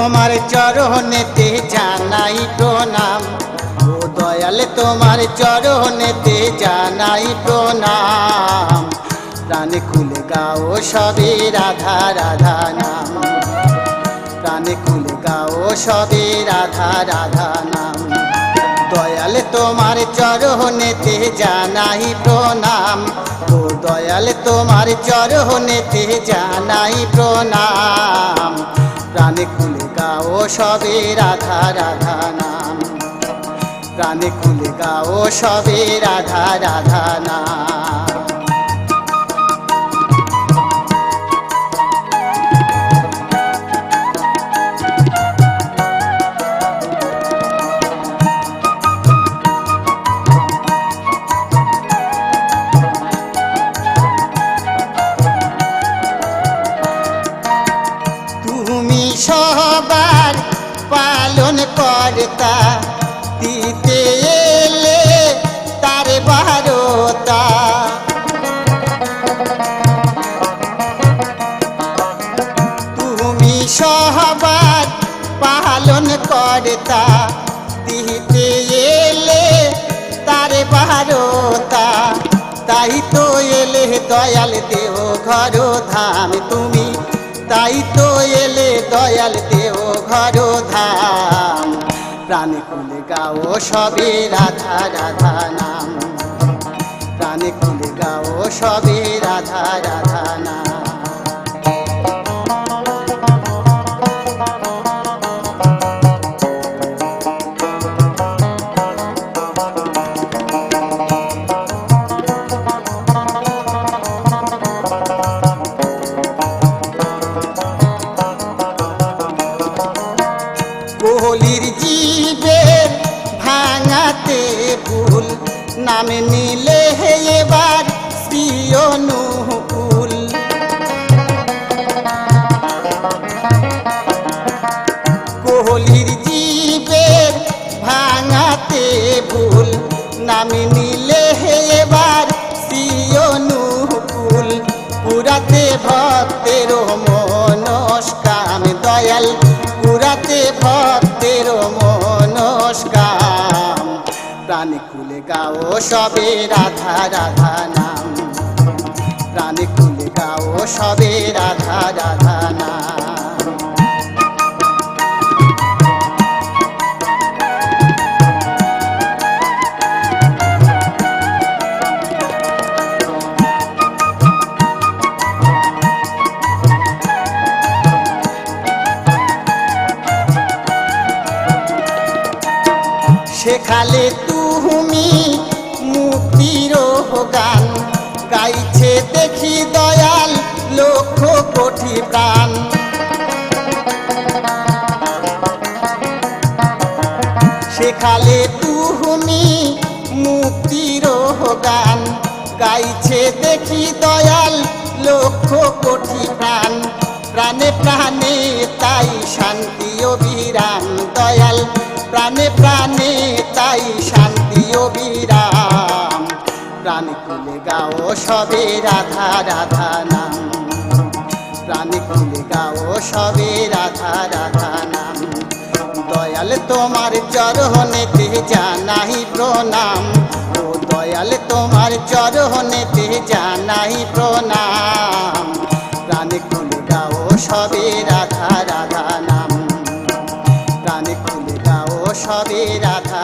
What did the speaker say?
তোমার চরণেতে জানাই প্রণাম, ও দয়াল তোমার চরণেতে জানাই প্রণাম। প্রাণে খুলে গাও সবে রাধা রাধা নাম, প্রাণে খুলে গাও সবে রাধা রাধা নাম। দয়াল তোমার চরণেতে জানাই প্রণাম, ও দয়াল তোমার চরণেতে জানাই প্রণাম। প্রাণে খুলে গাও সবে রাধা রাধা নাম, প্রাণে খুলে গাও সবে রাধা রাধা নাম। সবার পালন কর্তা, দিতে এলে তার বারতা। তুমি সবার পালন কর্তা, দিতে এলে তার বারতা। তাই তো এলে দয়াল দেও ঘর ধাম তুমি, তাই তো এলে দয়াল দেও ঘর ধাম। প্রাণে খুলে গাও সবে রাধা রাধা নাম, প্রাণে খুলে গাও সবে রাধা রাধা নাম। কোহলির জীবের ভাঙাতে ভুল, নামে নিলে এবার শ্রী অনুকূল। কোহলির জীবের ভাঙাতে ভুল, নামে নিলে এবার শ্রী অনুকূল। পুরাতে ভক্তের মনস্কাম দয়াল, পুরাতে ভক্তের মনস্কাম। প্রাণে খুলে গাও সবে রাধা রাধা নাম, প্রাণে খুলে গাও সবে রাধা রাধা নাম। সেখালে তুমি মুক্তির গান, গাইছে দেখি দয়াল লক্ষ কোটি প্রাণ। সেখালে তুমি মুক্তির গান, গাইছে দেখি দয়াল লক্ষ কোটি প্রাণ। প্রাণে প্রাণে তাই শান্তি অবিরাম দয়াল, প্রাণে প্রাণে তাই শান্তি অবিরাম। প্রাণে খুলে গাও সবে রাধা রাধা নাম, প্রাণে খুলে গাও সবে রাধা রাধা নাম। দয়াল তোমার চরণেতে জানাই প্রণাম, ও দয়াল তোমার চরণেতে জানাই প্রণাম। প্রাণে খুলে গাও সবে রাধা রাধা নাম, প্রাণে খুলে গাও সবে রাধা